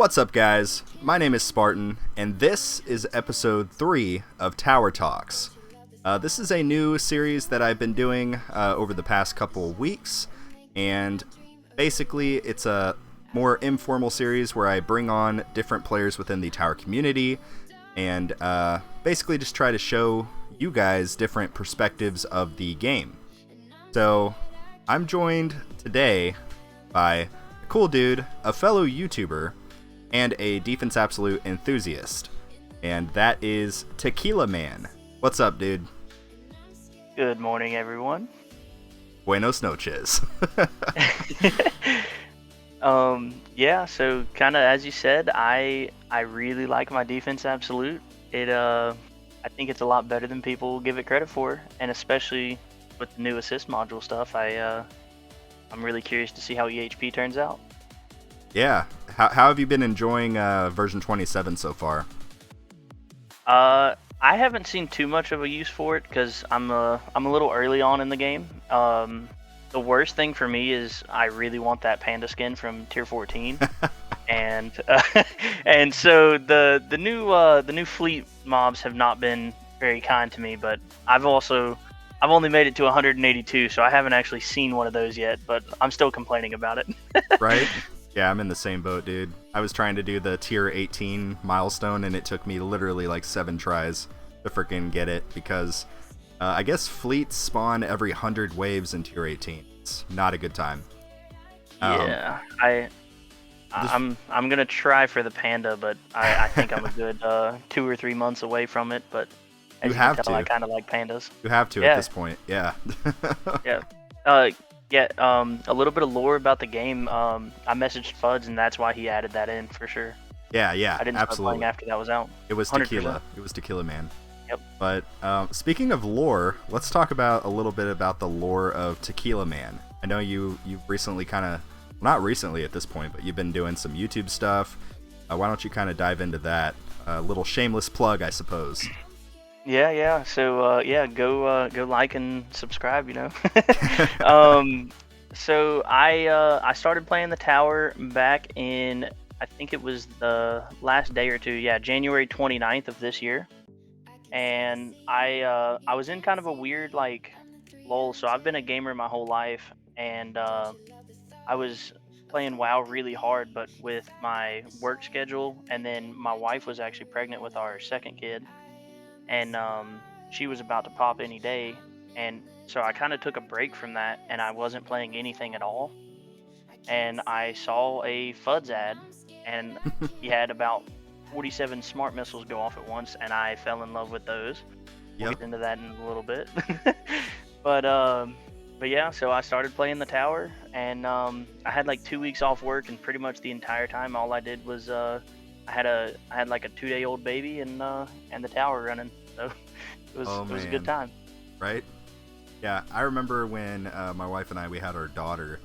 What's up, guys? My name is Spartan, and this is episode 3 of Tower Talks. This is a new series that I've been doing over the past couple weeks, and basically it's a more informal series where I bring on different players within the Tower community, and basically just try to show you guys different perspectives of the game. So, I'm joined today by a cool dude, a fellow YouTuber, and a Defense Absolute enthusiast. And that is Tequila Man. What's up, dude? Good morning, everyone. Buenos noches. Yeah, so kind of as you said, I really like my Defense Absolute. I think it's a lot better than people give it credit for, and especially with the new assist module stuff, I'm really curious to see how EHP turns out. Yeah. How have you been enjoying version 27 so far? I haven't seen too much of a use for it because I'm a little early on in the game. The worst thing for me is I really want that panda skin from tier 14, and and so the new fleet mobs have not been very kind to me. But I've only made it to 182, so I haven't actually seen one of those yet. But I'm still complaining about it. Right? Yeah, I'm in the same boat, dude. I was trying to do the tier 18 milestone, and it took me literally like 7 tries to freaking get it, because I guess fleets spawn every 100 waves in tier 18. It's not a good time. Yeah, I'm gonna try for the panda, but I think I'm a good 2 or 3 months away from it. But as you have can tell, to. I kind of like pandas. You have to Yeah. at this point, yeah. Yeah. A little bit of lore about the game. I messaged Fuds, and that's why he added that in for sure. Yeah, I didn't start absolutely. playing after that was out. It was 100%. Tequila. It was Tequila Man. Yep. But speaking of lore, let's talk about a little bit about the lore of Tequila Man. I know you've recently not recently at this point, but you've been doing some YouTube stuff. Why don't you kind of dive into that? A little shameless plug, I suppose. Yeah. So go like and subscribe. So I started playing the tower back in, I think it was the last day or two. Yeah, January 29th of this year. And I was in kind of a weird lull. So I've been a gamer my whole life, and I was playing WoW really hard, but with my work schedule, and then my wife was actually pregnant with our second kid, and she was about to pop any day, and so I kind of took a break from that, and I wasn't playing anything at all. And I saw a Fuds ad, and he had about 47 smart missiles go off at once, and I fell in love with those. We'll get into that in a little bit. But yeah, so I started playing the tower, and I had like 2 weeks off work, and pretty much the entire time all I did was I had like a 2-day-old baby and the tower running, so it was a good time. Right? Yeah, I remember when my wife and we had our daughter.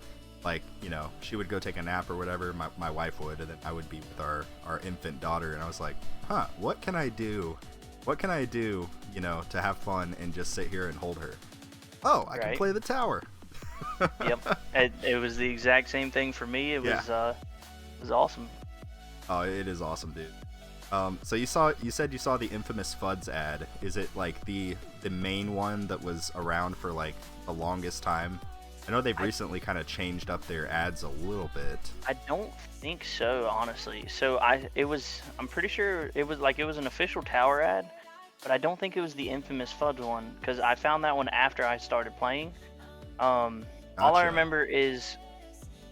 She would go take a nap or whatever, my wife would, and then I would be with our infant daughter, and I was like, what can I do? What can I do, to have fun and just sit here and hold her? Oh, I can play the tower. Yep, it was the exact same thing for me. It was awesome. Oh, it is awesome, dude. So you said you saw the infamous Fuds ad. Is it like the main one that was around for like the longest time? I know they've recently kind of changed up their ads a little bit. I don't think so, honestly. So I'm pretty sure it was an official tower ad, but I don't think it was the infamous Fuds one, because I found that one after I started playing. All I remember is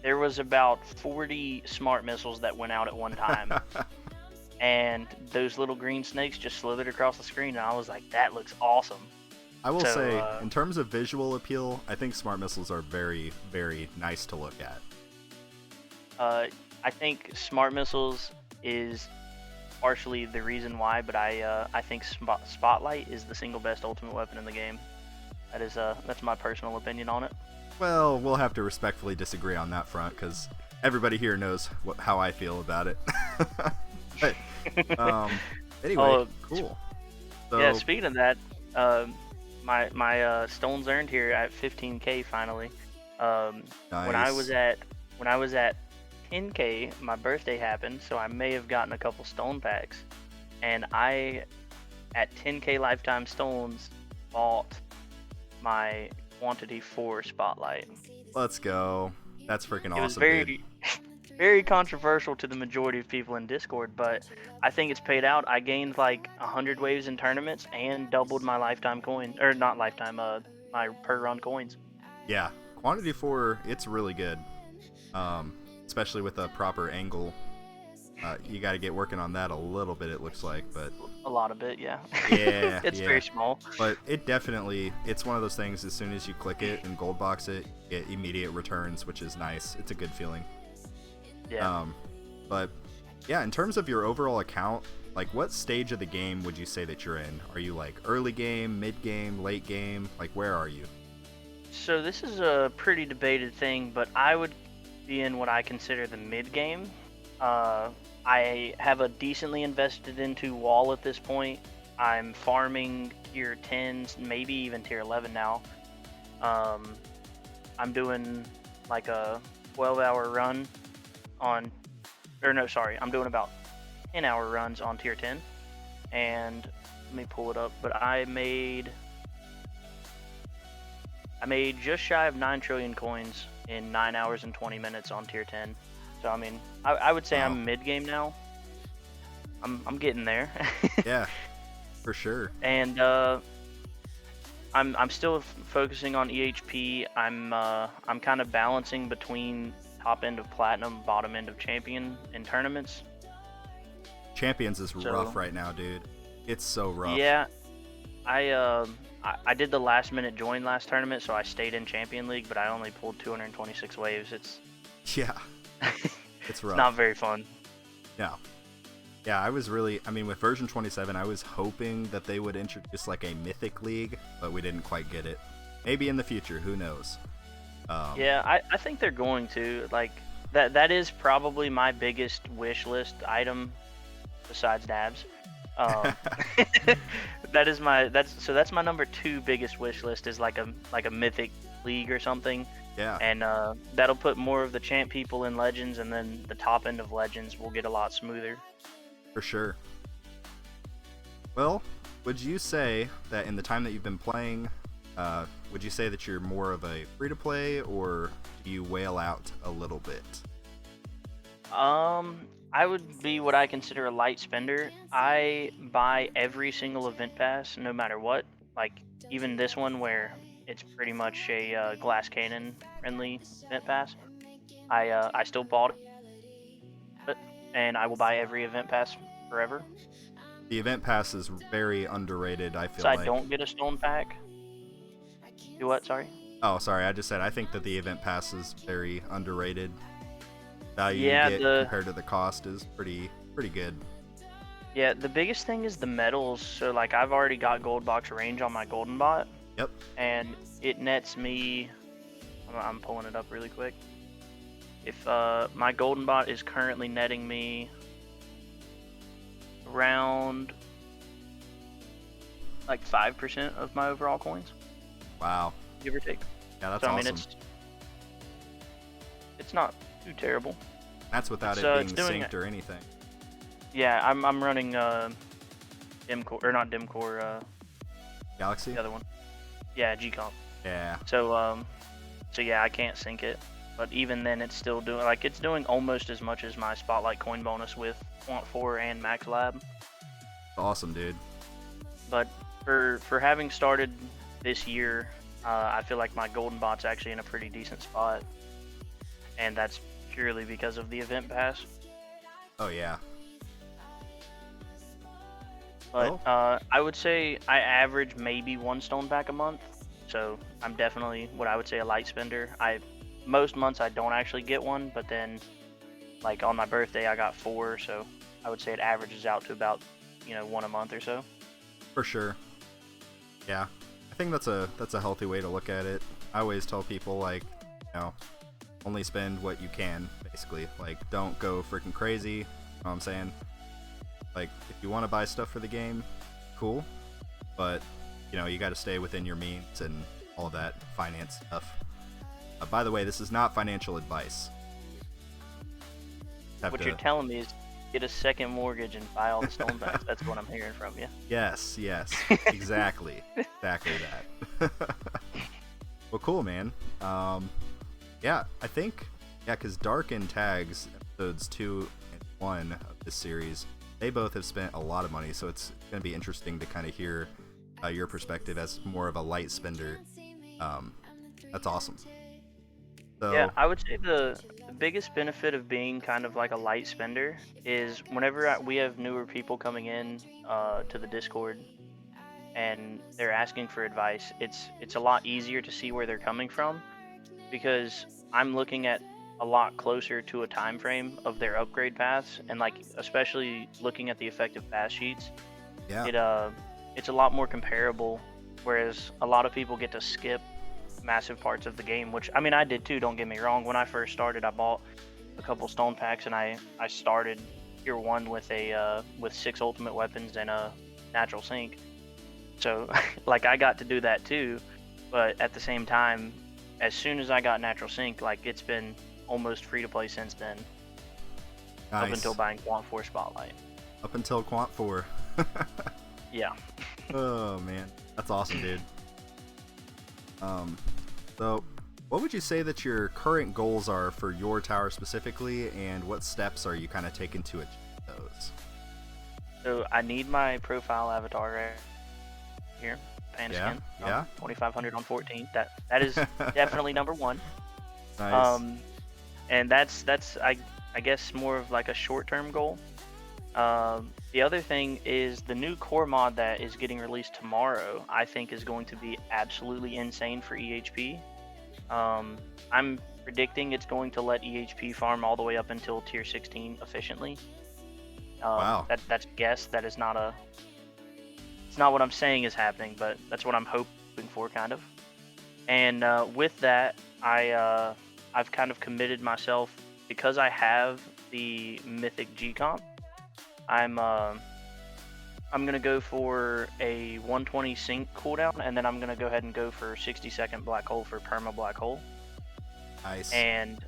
there was about 40 smart missiles that went out at one time. And those little green snakes just slithered across the screen, and I was like, that looks awesome. I will say, in terms of visual appeal, I think smart missiles are very, very nice to look at. I think smart missiles is partially the reason why, but I think Spotlight is the single best ultimate weapon in the game. That's my personal opinion on it. Well, we'll have to respectfully disagree on that front, because everybody here knows how I feel about it. But, anyway, cool. So, yeah, speaking of that, my stones earned here at 15K finally. Nice. When I was at 10K, my birthday happened, so I may have gotten a couple stone packs. And I, at 10K lifetime stones, bought my quantity 4 spotlight. Let's go. That's freaking It was awesome, dude. very, very controversial to the majority of people in Discord, but I think it's paid out. I gained like 100 waves in tournaments and doubled my lifetime coin, or not lifetime, my per run coins. Yeah, quantity 4, it's really good. Especially with a proper angle. You got to get working on that a little bit, it looks like, but A lot of it, yeah. yeah, It's yeah. very small. But it's one of those things, as soon as you click it and gold box it, you get immediate returns, which is nice. It's a good feeling. Yeah. But yeah, in terms of your overall account, like what stage of the game would you say that you're in? Are you like early game, mid game, late game? Like where are you? So this is a pretty debated thing, but I would be in what I consider the mid game. I have a decently invested into wall at this point. I'm farming tier 10s, maybe even tier 11 now. I'm doing like a 12-hour run on, I'm doing about 10-hour runs on tier 10. And let me pull it up, but I made just shy of 9 trillion coins in 9 hours and 20 minutes on tier 10. So I mean, I would say Wow. I'm mid game now. I'm getting there. Yeah, for sure. And I'm still focusing on EHP. I'm kind of balancing between top end of platinum, bottom end of champion in tournaments. Champions is rough right now, dude. It's so rough. Yeah, I did the last minute join last tournament, so I stayed in Champion League, but I only pulled 226 waves. Yeah. It's rough. It's not very fun. No. Yeah, with version 27, I was hoping that they would introduce like a mythic league, but we didn't quite get it. Maybe in the future, who knows? Yeah, I think they're going to. Like, that is probably my biggest wish list item besides dabs. That's my number 2 biggest wish list, is like a mythic league or something. Yeah. And that'll put more of the champ people in Legends, and then the top end of Legends will get a lot smoother. For sure. Well, would you say that in the time that you've been playing, would you say that you're more of a free-to-play, or do you whale out a little bit? I would be what I consider a light spender. I buy every single event pass, no matter what. Like, even this one where it's pretty much a glass cannon friendly event pass. I still bought it, and I will buy every event pass forever. The event pass is very underrated, I feel So like. I don't get a stone pack. Do what? Sorry. Oh, sorry. I just said I think that the event pass is very underrated. Value Yeah, you get compared to the cost is pretty good. Yeah, the biggest thing is the medals. So like, I've already got gold box range on my golden bot. Yep. And it nets me. I'm pulling it up really quick. If my golden bot is currently netting me around like 5% of my overall coins. Wow. Give or take. Yeah, that's so, awesome. I mean, it's not too terrible. That's without It's, it being it's doing synced or anything. Yeah, I'm running Dimcore, or not Dimcore, Galaxy? the other one. Yeah, Gcomp. Yeah. So yeah, I can't sync it. But even then, it's still doing almost as much as my Spotlight coin bonus with Quant 4 and Max Lab. Awesome, dude. But for having started this year, I feel like my golden bot's actually in a pretty decent spot, and that's purely because of the event pass. Oh yeah. But I would say I average maybe 1 stone pack a month, so I'm definitely what I would say a light spender. Most months I don't actually get one, but then like on my birthday I got 4, so I would say it averages out to about 1 a month or so. For sure. Yeah. I think that's a healthy way to look at it. I always tell people, like, only spend what you can, basically. Like, don't go freaking crazy. You know what I'm saying? Like, if you want to buy stuff for the game, cool. But, you got to stay within your means and all that finance stuff. By the way, this is not financial advice. have what to. you're telling me is get a second mortgage and buy all the stone packs. That's what I'm hearing from you. Yes, exactly, exactly that. Well, cool, man. Yeah, I think because Dark and Tags episodes 2 and 1 of this series, they both have spent a lot of money, so it's going to be interesting to kind of hear your perspective as more of a light spender. That's awesome. So, Yeah, I would say the biggest benefit of being kind of like a light spender is whenever we have newer people coming in to the Discord and they're asking for advice, it's a lot easier to see where they're coming from because I'm looking at a lot closer to a time frame of their upgrade paths, and like especially looking at the effective path sheets, yeah, it's a lot more comparable, whereas a lot of people get to skip massive parts of the game, which I mean I did too, don't get me wrong. When I first started, I bought a couple stone packs and I started tier 1 with a with 6 ultimate weapons and a natural sync. So like I got to do that too, but at the same time, as soon as I got natural sync, like it's been almost free to play since then. nice. Up until buying Quant 4 Spotlight. Up until Quant 4. Yeah. Oh man, that's awesome, dude. So what would you say that your current goals are for your tower specifically, and what steps are you kind of taking to achieve those? So I need my profile avatar right here. Panskin. Yeah. 2500 on 14. That is definitely number 1. Nice. And that's I guess more of like a short-term goal. The other thing is the new core mod that is getting released tomorrow, I think is going to be absolutely insane for EHP. I'm predicting it's going to let EHP farm all the way up until tier 16 efficiently. Wow. That's a guess. That is not a... It's not what I'm saying is happening, but that's what I'm hoping for, kind of. And with that, I've kind of committed myself, because I have the Mythic G comp. I'm gonna go for a 120 sync cooldown, and then I'm gonna go ahead and go for 60-second black hole for perma black hole. Nice. And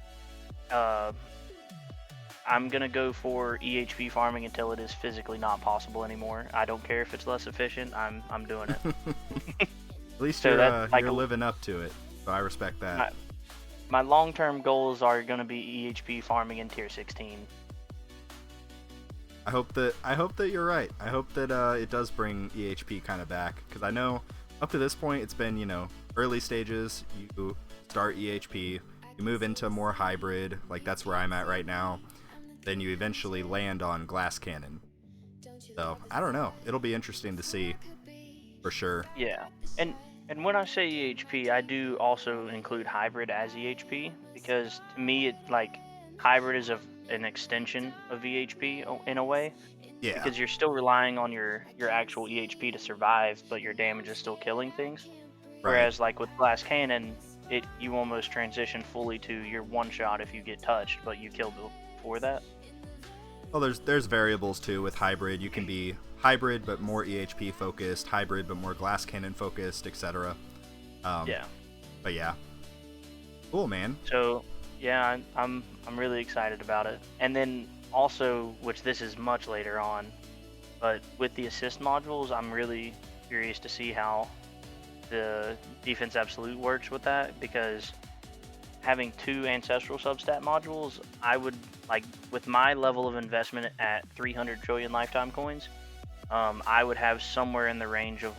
I'm gonna go for EHP farming until it is physically not possible anymore. I don't care if it's less efficient. I'm doing it. At least So that's like you're living up to it, so I respect that. My long-term goals are gonna be EHP farming in tier 16. I hope that you're right. I hope that it does bring EHP kind of back, because I know up to this point it's been early stages. You start EHP, you move into more hybrid, like that's where I'm at right now. Then you eventually land on glass cannon. So I don't know. It'll be interesting to see, for sure. Yeah, and when I say EHP, I do also include hybrid as EHP, because to me hybrid is an extension of EHP in a way. Yeah. Because you're still relying on your actual EHP to survive, but your damage is still killing things. Right. Whereas like with glass cannon, you almost transition fully to your one shot if you get touched, but you killed before that. Well, there's variables too with hybrid. You can be hybrid but more EHP focused, hybrid but more glass cannon focused, etc. Yeah. But yeah. Cool, man. So yeah, I'm really excited about it. And then also, which this is much later on, but with the assist modules, I'm really curious to see how the defense absolute works with that, because having 2 ancestral substat modules, I would with my level of investment at 300 trillion lifetime coins, I would have somewhere in the range of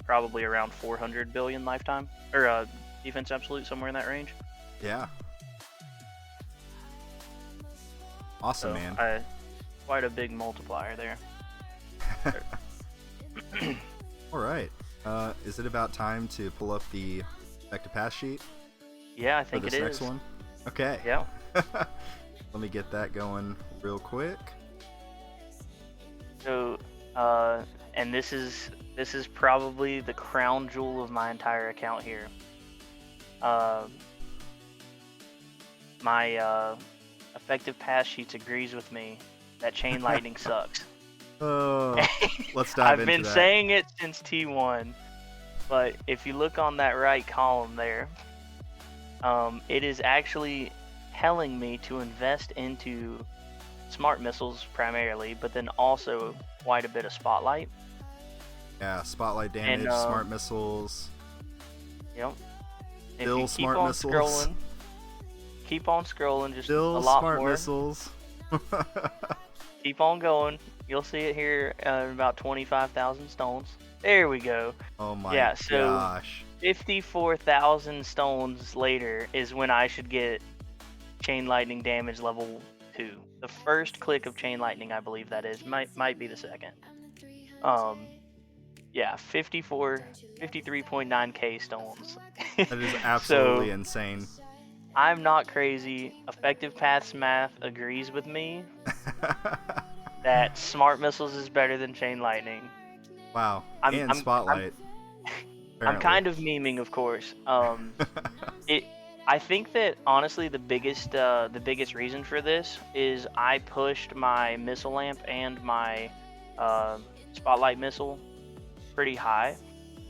probably around 400 billion lifetime, or defense absolute, somewhere in that range. Yeah. Awesome, So man. Quite a big multiplier there. All right. Is it about time to pull up the effective pass sheet Yeah, I for think this it is. next one? Okay. Yeah. Let me get that going real quick. So, and this is probably the crown jewel of my entire account here. My effective pass sheets agrees with me that chain lightning sucks. Oh, let's dive into that. I've been saying it since T1, but if you look on that right column there, it is actually telling me to invest into smart missiles primarily, but then also quite a bit of spotlight. Yeah, spotlight damage, And smart missiles, yep. If still you smart missiles, keep on scrolling, just a still lot smart more. missiles. Keep on going. You'll see it here in about 25,000 stones. There we go. Oh my Yeah, so gosh. 54,000 stones later is when I should get chain lightning damage level 2. The first click of chain lightning, I believe that is. Might be the second. Yeah, 53.9k stones. That is absolutely So insane. I'm not crazy. Effective Path's math agrees with me that smart missiles is better than chain lightning. Wow. I'm And I'm spotlight. I'm kind of memeing, of course. I think that honestly the biggest reason for this is I pushed my missile lamp and my spotlight missile pretty high.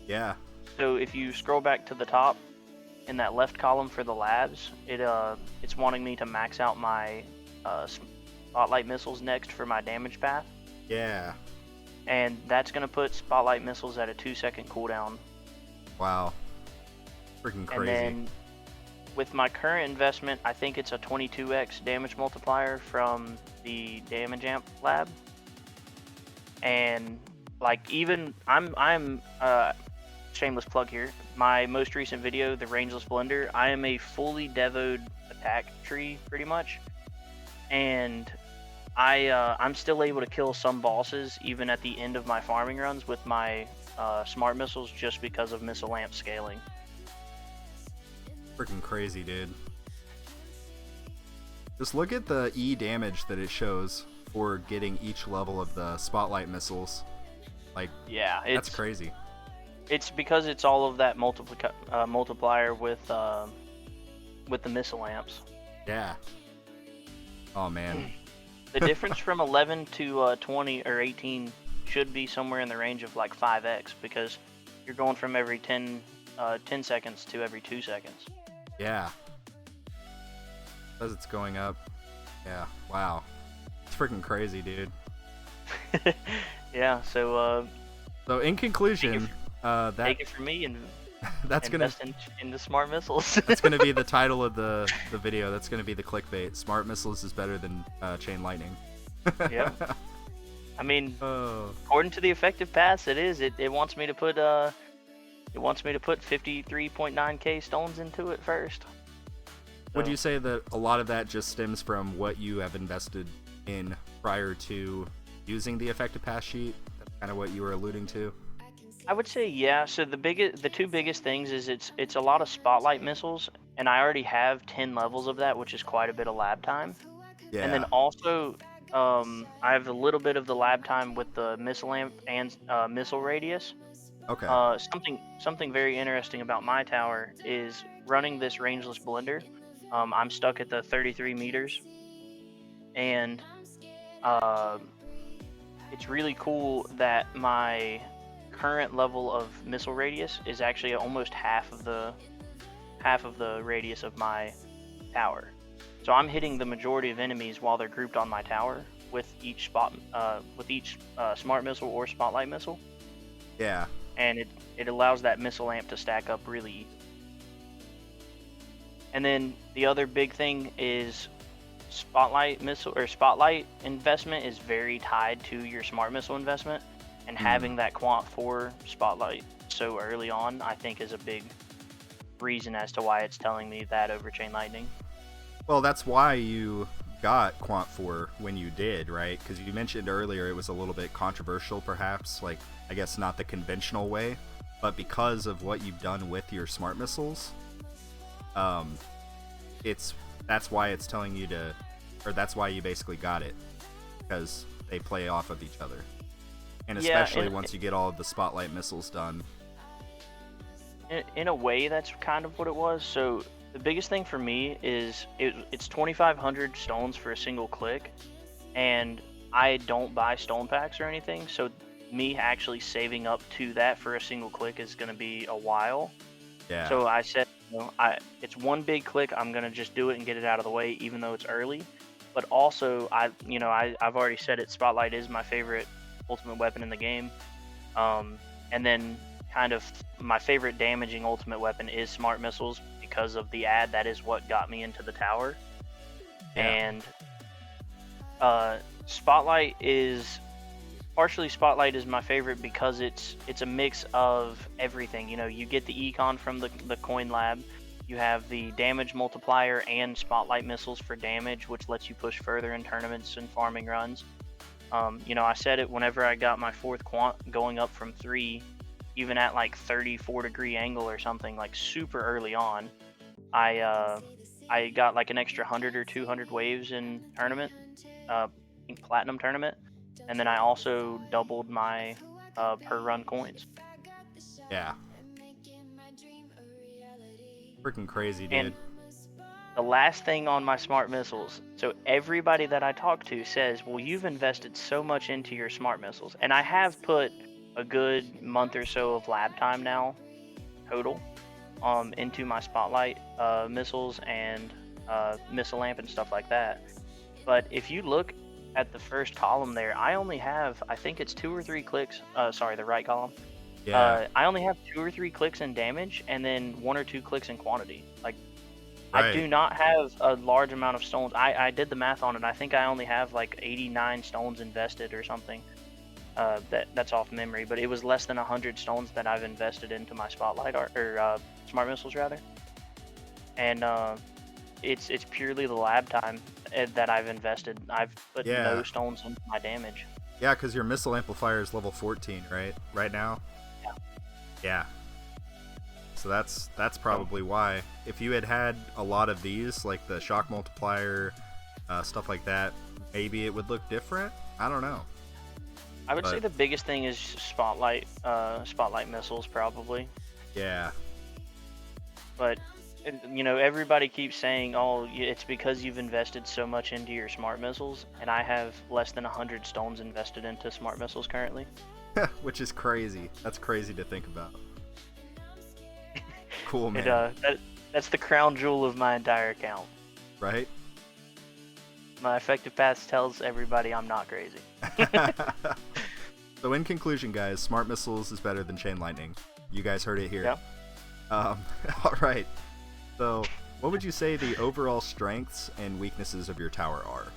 Yeah. So if you scroll back to the top in that left column for the labs, it's wanting me to max out my spotlight missiles next for my damage path. Yeah. And that's gonna put spotlight missiles at a 2-second cooldown. Wow. Freaking crazy. And then with my current investment, I think it's a 22x damage multiplier from the damage amp lab. And like even I'm shameless plug here. My most recent video, the rangeless blender, I am a fully devoed attack tree pretty much, and I'm still able to kill some bosses even at the end of my farming runs with my smart missiles just because of missile lamp scaling. Freaking crazy, dude. Just look at the E damage that it shows for getting each level of the spotlight missiles. Like, yeah, that's crazy. It's because it's all of that multiplier with the missile lamps. Yeah. Oh man. The difference from 11 to 20 or 18 should be somewhere in the range of like 5x because you're going from every 10 seconds to every 2 seconds. Yeah. Says it's going up. Yeah. Wow. It's freaking crazy, dude. Yeah. So in conclusion, take it from me and that's invest in the smart missiles. That's gonna be the title of the video. That's gonna be the clickbait. Smart missiles is better than chain lightning. Yeah. I mean, according to the effective paths, it is. It wants me to put 53.9k stones into it first. Would you say that a lot of that just stems from what you have invested in prior to using the effective path sheet? That's kind of what you were alluding to. I would say yeah. So the two biggest things is it's a lot of spotlight missiles, and I already have 10 levels of that, which is quite a bit of lab time. Yeah. And then also I have a little bit of the lab time with the missile lamp and missile radius. Okay. Something very interesting about my tower is running this rangeless blender. I'm stuck at the 33 meters, and it's really cool that my current level of missile radius is actually almost half of the radius of my tower. So I'm hitting the majority of enemies while they're grouped on my tower with each smart missile or spotlight missile. Yeah. And it allows that missile lamp to stack up really easy. And then the other big thing is spotlight investment is very tied to your smart missile investment, and having that quant 4 spotlight so early on I think is a big reason as to why it's telling me that over chain lightning. Well, that's why you got quant 4 when you did, right? Because you mentioned earlier it was a little bit controversial, perhaps, like I guess not the conventional way, but because of what you've done with your smart missiles, that's why it's telling you to, or that's why you basically got it, because they play off of each other, and especially once you get all of the spotlight missiles done. In a way, that's kind of what it was. So the biggest thing for me is it's 2,500 stones for a single click, and I don't buy stone packs or anything, so me actually saving up to that for a single click is going to be a while. Yeah. So I said It's one big click. I'm gonna just do it and get it out of the way, even though it's early. But also, I've already said it. Spotlight is my favorite ultimate weapon in the game. And then kind of my favorite damaging ultimate weapon is smart missiles because of the ad. That is what got me into the tower. Yeah. And Spotlight is Spotlight is my favorite because it's a mix of everything. You get the econ from the coin lab. You have the damage multiplier and spotlight missiles for damage, which lets you push further in tournaments and farming runs. I said it whenever I got my fourth quant going up from 3, even at like 34-degree angle or something, like super early on. I got like an extra 100 or 200 waves in tournament, in platinum tournament, and then I also doubled my per run coins. Yeah. Freaking crazy, dude. And the last thing on my smart missiles. So everybody that I talk to says, "Well, you've invested so much into your smart missiles," and I have put a good month or so of lab time now, total, into my spotlight missiles and missile lamp and stuff like that. But if you look at the first column there, I only have, I think it's 2 or 3 clicks. Sorry, the right column. Yeah. I only have 2 or 3 clicks in damage, and then 1 or 2 clicks in quantity. Like, Right. I do not have a large amount of stones. I did the math on it. I think I only have like 89 stones invested or something. That's off memory, but it was less than 100 stones that I've invested into my spotlight or smart missiles rather. And it's purely the lab time that I've invested. I've put no stones into my damage. Yeah, because your missile amplifier is level 14, right now. Yeah. Yeah. So that's probably why. If you had a lot of these, like the shock multiplier, stuff like that, maybe it would look different. I don't know. I would say the biggest thing is spotlight missiles probably. Yeah. But everybody keeps saying, "Oh, it's because you've invested so much into your smart missiles," and I have less than 100 stones invested into smart missiles currently. Which is crazy. That's crazy to think about. Cool, man. That's the crown jewel of my entire account. Right? My effective path tells everybody I'm not crazy. So in conclusion, guys, smart missiles is better than chain lightning. You guys heard it here. Yep. All right. So what would you say the overall strengths and weaknesses of your tower are,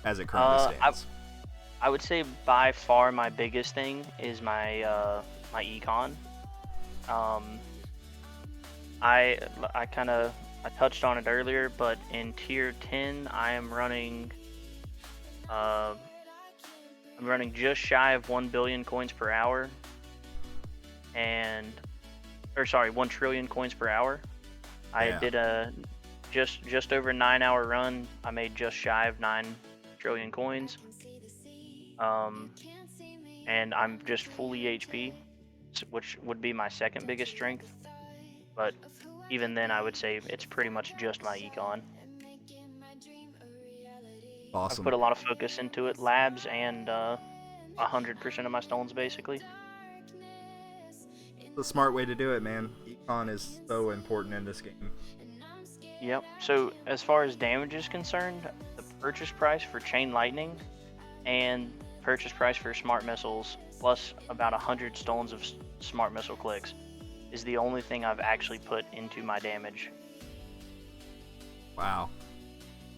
as it currently stands? I would say by far my biggest thing is my my econ. I touched on it earlier, but in tier 10 I am running I'm running just shy of 1 billion coins per hour, 1 trillion coins per hour. I did a just over 9-hour run. I made just shy of 9 trillion coins. And I'm just fully HP, which would be my second biggest strength. But even then, I would say it's pretty much just my econ. Awesome. I've put a lot of focus into it, labs and 100% of my stones, basically. The smart way to do it, man. Econ is so important in this game. Yep. So as far as damage is concerned, the purchase price for chain lightning and purchase price for smart missiles plus about 100 stones of smart missile clicks is the only thing I've actually put into my damage. Wow.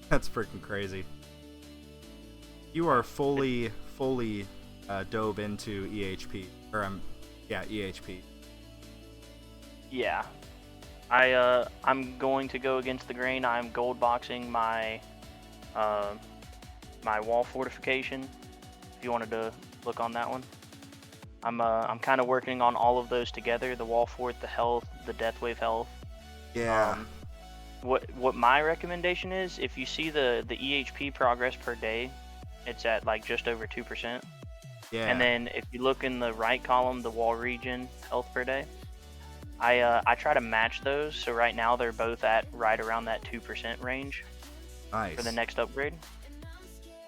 That's freaking crazy. You are fully dove into EHP. EHP. Yeah. I'm going to go against the grain. I'm gold boxing my my wall fortification. If you wanted to look on that one, I'm kind of working on all of those together: the wall fort, the health, the death wave health. Yeah. What my recommendation is, if you see the EHP progress per day, it's at like just over 2%. Yeah. And then if you look in the right column, the wall region health per day, I try to match those. So right now they're both at right around that 2% range. Nice. For the next upgrade.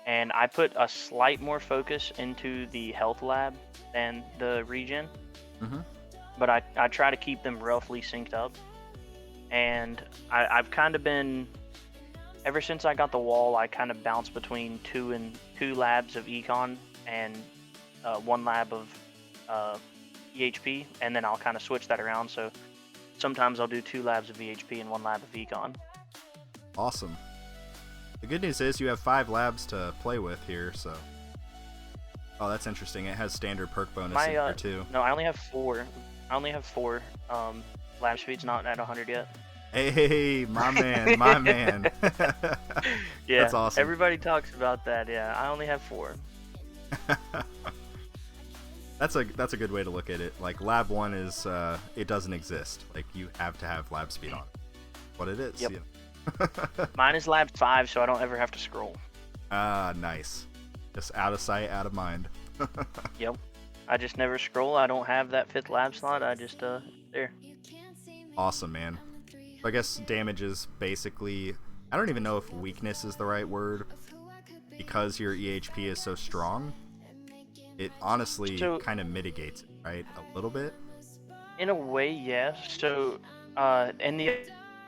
And I put a slight more focus into the health lab than the regen. Mm-hmm. But I try to keep them roughly synced up. and I've kind of been, ever since I got the wall, I kind of bounce between two labs of econ and 1 lab of EHP, and then I'll kind of switch that around. So sometimes I'll do 2 labs of EHP and 1 lab of econ. Awesome. The good news is you have 5 labs to play with here, so. Oh, that's interesting. It has standard perk bonus in here too. No, I only have 4. I only have 4. Lab speed's not at 100 yet. Hey, my man, my man. Yeah, that's awesome. Everybody talks about that. Yeah, I only have 4. That's a good way to look at it. Like lab 1 is it doesn't exist. Like you have to have lab speed on it. What it is. Yep. Yeah. Mine is lab 5, so I don't ever have to scroll. Ah, nice. Just out of sight, out of mind. Yep. I just never scroll. I don't have that 5th lab slot. I just there. Awesome, man. So I guess damage is basically, I don't even know if weakness is the right word, because your EHP is so strong. It honestly kind of mitigates it, right? A little bit. In a way, yes. So, and the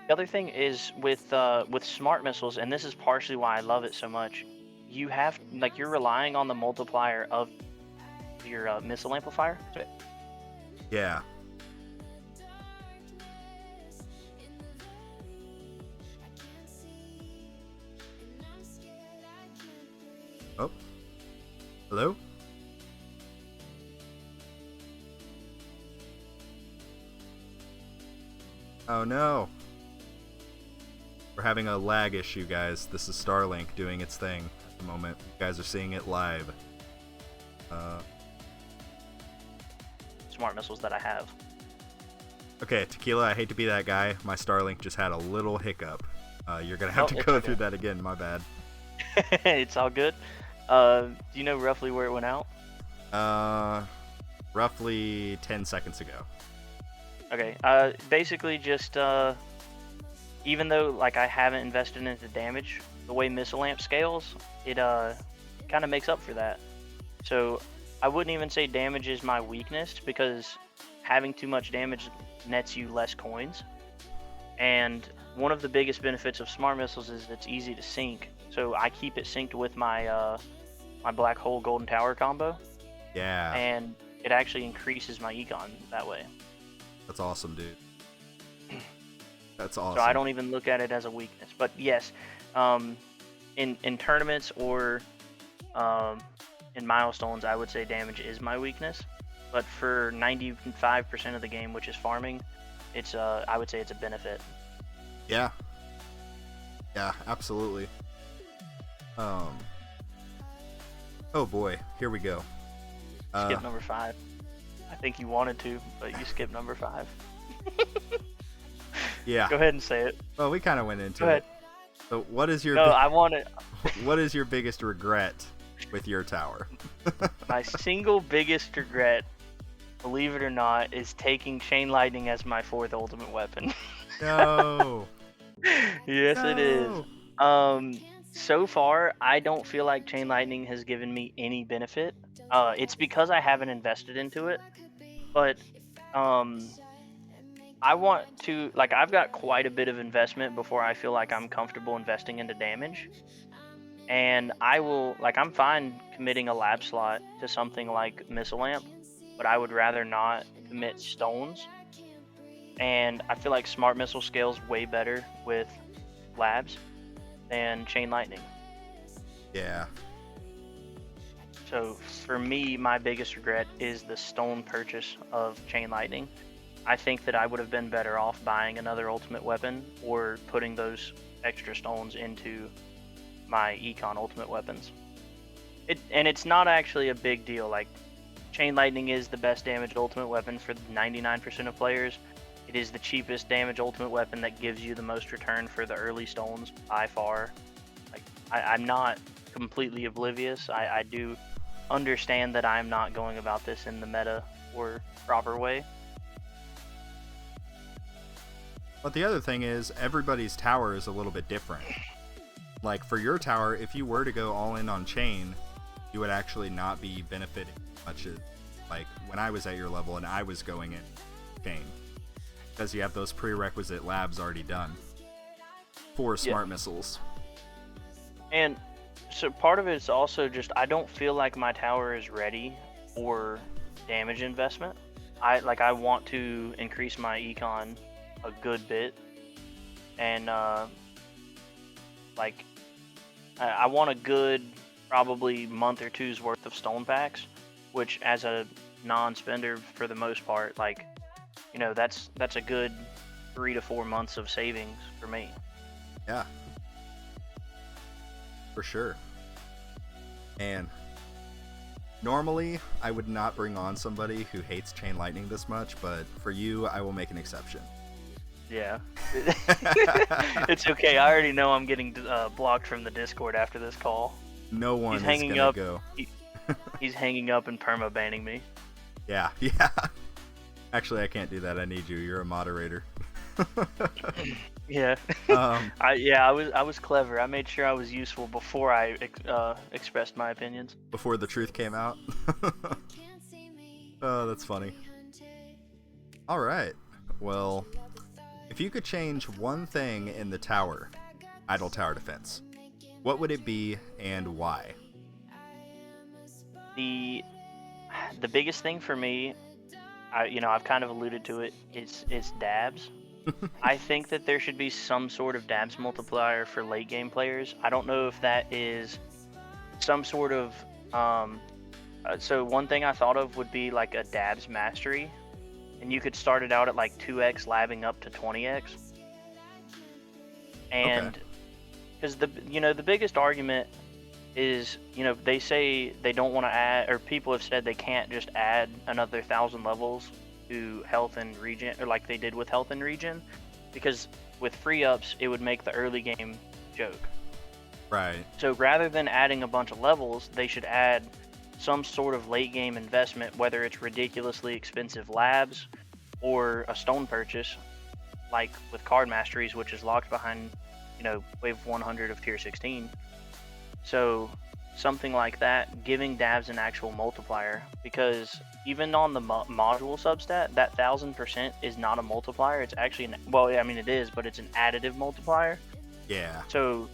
other thing is with smart missiles, and this is partially why I love it so much. You have, like, you're relying on the multiplier of your missile amplifier. Yeah. Oh. Hello? Oh no. We're having a lag issue, guys. This is Starlink doing its thing at the moment. You guys are seeing it live. Smart missiles that I have. Okay, Tequila, I hate to be that guy. My Starlink just had a little hiccup. You're gonna have to go through that again, my bad. It's all good. Do you know roughly where it went out? Roughly 10 seconds ago. Okay, basically just, even though, like, I haven't invested into damage, the way missile amp scales, it, kind of makes up for that. So, I wouldn't even say damage is my weakness, because having too much damage nets you less coins. And one of the biggest benefits of smart missiles is it's easy to sync. So I keep it synced with my my black hole golden tower combo. Yeah. And it actually increases my econ that way. That's awesome, dude. That's awesome. So I don't even look at it as a weakness. But yes, in tournaments or in milestones, I would say damage is my weakness. But for 95% of the game, which is farming, it's I would say it's a benefit. Yeah. Yeah, absolutely. Oh boy, here we go. Skip number 5. I think you wanted to, but you skipped number 5. Yeah. Go ahead and say it. Well, we kind of went into Go ahead. it. So, what is your? No, I want it. What is your biggest regret with your tower? My single biggest regret, believe it or not, is taking Chain Lightning as my 4th ultimate weapon. No. Yes, No. it is. So far, I don't feel like Chain Lightning has given me any benefit. It's because I haven't invested into it, but I want to, like, I've got quite a bit of investment before I feel like I'm comfortable investing into damage. And I will, like, I'm fine committing a lab slot to something like Missile Amp, but I would rather not commit stones. And I feel like Smart Missile scales way better with labs than Chain Lightning. Yeah. So for me, my biggest regret is the stone purchase of Chain Lightning. I think that I would have been better off buying another ultimate weapon or putting those extra stones into my econ ultimate weapons. And it's not actually a big deal. Like, Chain Lightning is the best damage ultimate weapon for 99% of players. It is the cheapest damage ultimate weapon that gives you the most return for the early stones by far. Like, I'm not completely oblivious. I do understand that I'm not going about this in the meta or proper way. But the other thing is, everybody's tower is a little bit different. Like, for your tower, if you were to go all in on chain, you would actually not be benefiting much as, like, when I was at your level and I was going in chain. because you have those prerequisite labs already done for smart missiles. And so part of it is also just I don't feel like my tower is ready for damage investment. I want to increase my econ a good bit, and like I want a good probably month or two's worth of stone packs, which as a non-spender for the most part, like, you know, that's a good 3 to 4 months of savings for me. Yeah, for sure. And normally I would not bring on somebody who hates chain lightning this much, but for you I will make an exception. Yeah. It's okay. I already know I'm getting blocked from the Discord after this call. No one He's is hanging gonna up. go. He's hanging up and perma banning me. Yeah. Actually, I can't do that. I need you. You're a moderator. Yeah. I was clever. I made sure I was useful before I expressed my opinions. Before the truth came out. Oh, that's funny. All right. Well, if you could change one thing in the tower, idle tower defense, what would it be and why? The biggest thing for me, I've kind of alluded to it, is dabs. I think that there should be some sort of dabs multiplier for late game players. I don't know if that is some sort of so one thing I thought of would be like a dabs mastery, and you could start it out at like 2x labbing up to 20x. And because the biggest argument is, they say they don't want to add, or people have said they can't just add another 1,000 levels to health and regen, or like they did with health and regen, because with free ups it would make the early game joke. Right. So rather than adding a bunch of levels, they should add some sort of late game investment, whether it's ridiculously expensive labs or a stone purchase, like with card masteries, which is locked behind, wave 100 of tier 16. So something like that, giving dabs an actual multiplier, because even on the module substat, that 1,000% is not a multiplier. It's actually it is, but it's an additive multiplier. Yeah. So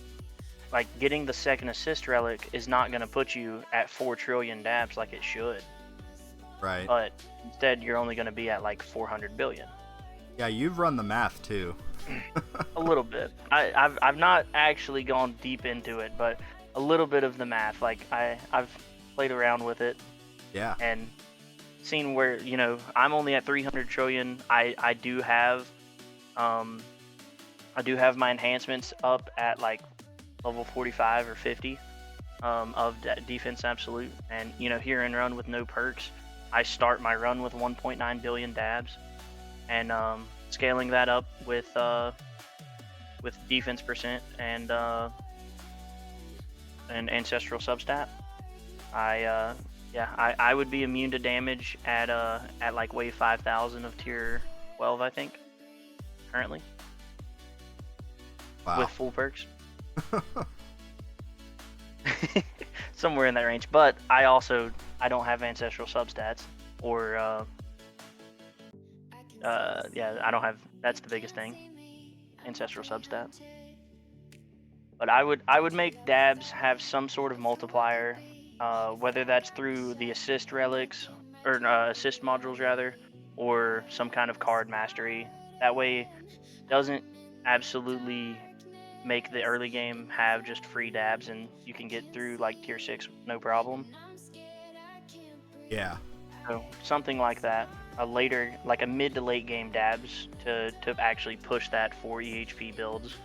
like getting the second assist relic is not going to put you at 4 trillion dabs like it should. Right. But instead you're only going to be at like 400 billion. Yeah, you've run the math too. A little bit. I've not actually gone deep into it, but a little bit of the math. Like I've played around with it. Yeah. And seen where, I'm only at 300 trillion. I do have my enhancements up at like level 45 or 50 of defense absolute, and here in run with no perks, I start my run with 1.9 billion dabs, and scaling that up with defense percent and ancestral substat. I would be immune to damage at like wave 5,000 of tier 12, I think, currently. Wow. With full perks. Somewhere in that range, but I don't have ancestral substats, or I don't have. That's the biggest thing, ancestral substats. But I would make dabs have some sort of multiplier, whether that's through the assist relics or assist modules rather, or some kind of card mastery. That way, it doesn't absolutely make the early game have just free dabs and you can get through like tier 6 no problem. Yeah. So something like that, like a mid to late game dabs to actually push that for EHP builds.